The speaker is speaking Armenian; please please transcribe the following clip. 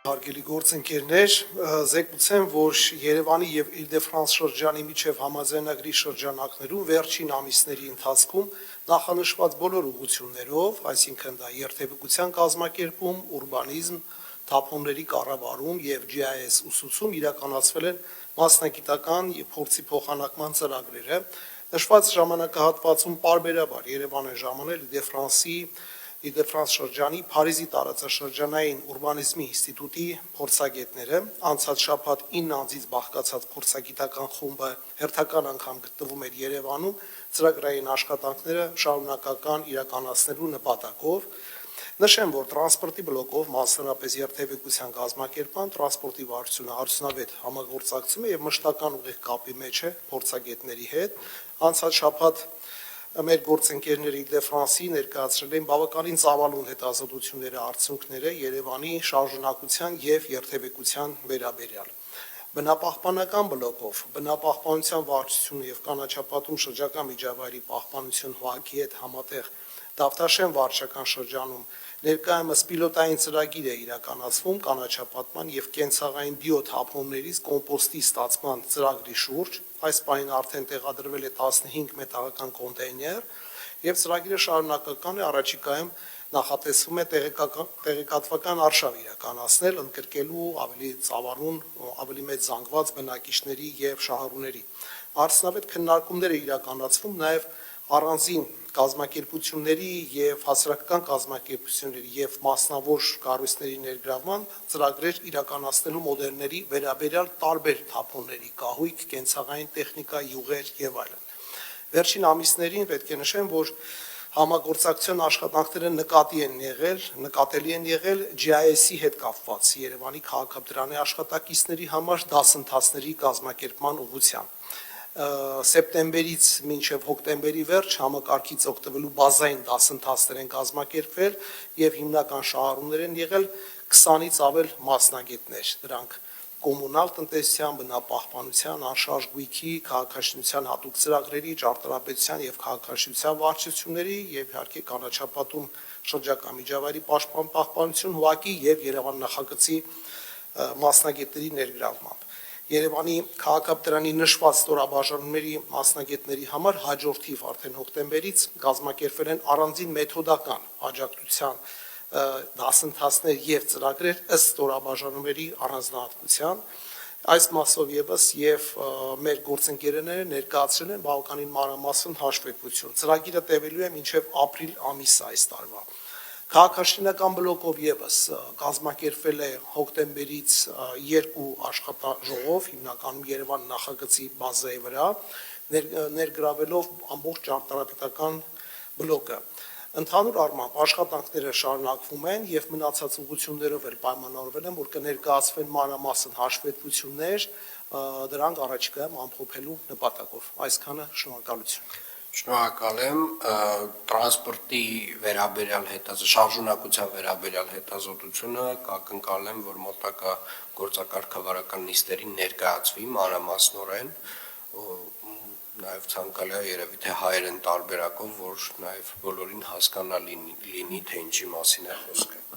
Հարգելի գործընկերներ, զեկուցեմ, որ Երևանի եւ Իլ-դե-Ֆրանս շրջանի միջև համաձայնագրի շրջանակներում վերջին ամիսների ընթացքում նախանշված բոլոր ուղղություններով, այսինքն դա երթևեկության կազմակերպում, ուրբանիզմ, թափոնների կառավարում եւ GIS ուսուցում իրականացվել են մասնագիտական եւ փորձի փոխանակման ծրագրերը։ Նշված ժամանակահատվածում պարբերաբար Երևան է ժամանել Իլ-դե-Ֆրանս շրջանի Փարիզի տարածաշրջանային ուրբանիզմի ինստիտուտի փորձագետները, անցած շաբաթ 9 անձից բաղկացած փորձագիտական խումբը հերթական անգամ գտնվում էր Երևանում ծրագրային աշխատանքները շարունակական իրականացնելու նպատակով։ Նշեմ, որ տրանսպորտի բլոկով, մասնավորապես երթևեկության կազմակերպման տրանսպորտի վարչությունը արդյունավետ համագործակցում է եւ մշտական ուղիղ կապի մեջ է փորձագետների հետ։ Անցած շաբաթ մեր գործընկերները Իլ-դե-Ֆրանսի ներկայացրել են բավականին ծավալուն հետազոտությունների արդյունքները Երևանի շարժունակության եւ երթևեկության վերաբերյալ։ Բնապահպանական բլոկով բնապահպանության վարչությունը եւ կանաչապատում շրջակա միջավայրի պահպանություն ՀԱԳ-ի հետ համատեղ Դավթաշեն վարչական շրջանում ներկայումս պիլոտային ծրագիր է իրականացվում կանաչապատման եւ կենցաղային բիոթափոններից կոմպոստի ստացման ծրագրի շուրջ։ Այս պահին արդեն տեղադրվել է 15 մետաղական կոնտեյներ եւ ծրագիրը շարունակական է, առաջիկայում նախատեսվում է տեղեկատվական արշավ իրականացնել, ընդգրկելու ավելի ծավալուն, ավելի մեծ զանգված բնակիչների եւ շահառուների։ Արդյունավետ քննարկումներ է իրականացվում նաեւ առանձին կազմակերպությունների եւ հասարակական կազմակերպությունների եւ մասնավոր կառույցների ներգրավման ծրագրեր իրականացնելու մոդելների վերաբերյալ տարբեր թափոնների կահույք, կենցաղային տեխնիկա, յուղեր եւ այլն։ Վերջին ամիսներին պետք է նշեմ, որ համագործակցության աշխատանքները նկատելի են եղել GIS-ի հետ կապված Երևանի քաղաքապետարանի աշխատակիցների համար դասընթացների կազմակերպման ուղղությամբ։ Սեպտեմբերից մինչև հոկտեմբերի վերջ համակարգից օգտվելու բազային դասընթացներ են կազմակերպվել եւ հիմնական շահառուներ են եղել 20-ից ավել մասնագետներ։ Դրանք կոմունալ տնտեսության, բնապահպանության, անշարժ գույքի, քաղաքաշինության հատուկ ծրագրերի, ճարտարապետության եւ քաղաքաշինության վարչությունների եւ իհարկե կանաչապատում շրջակա միջավայրի պահպանություն ՀԱԳ-ի եւ Երևան նախագծի մասնագետների ներգրավմամբ։ Երևանի քաղաքապետարանի նշված ստորաբաժանումների մասնագետների համար հաջորդիվ արդեն հոկտեմբերից կազմակերպվել են առանձին մեթոդական աջակցության դասընթացներ եւ ծրագրեր ըստ ստորաբաժանումների առանձնահատկության։ Այս մասով եւս եւ մեր գործընկերները ներկայացրել են բավականին մանրամասն հաշվետվություն։ Ծրագիրը տևելու է մինչեւ ապրիլ ամիսը այս տարվա։ Քաղաքաշինական բլոկով եւս կազմակերպվել է հոկտեմբերից 2 աշխատաժողով, հիմնականում Երևան նախագծի բազայի վրա, ներգրավելով ամբողջ ճարտարապետական բլոկը։ Ընդհանուր առմամբ աշխատանքները շարունակվում են եւ մնացած ուղղություններով էլ պայմանավորվել են, որ կներկայացվեն մանրամասն հաշվետվություններ, դրանք առաջիկայում ամփոփելու նպատակով։ Այսքանը շնորհակալություն։ Շնորհակալ եմ տրանսպորտի վերաբերյալ շարժունակության վերաբերյալ հետազոտությունը կակնկալեմ, որ մոտակա գործակարգավարական նիստերին ներկայացվի մանրամասնորեն, նաև ցանկալի է երևի թե հայերեն տարբերակով, որ նաև բոլորին հասկանալի լինի, թե ինչի մասին է խոսքը։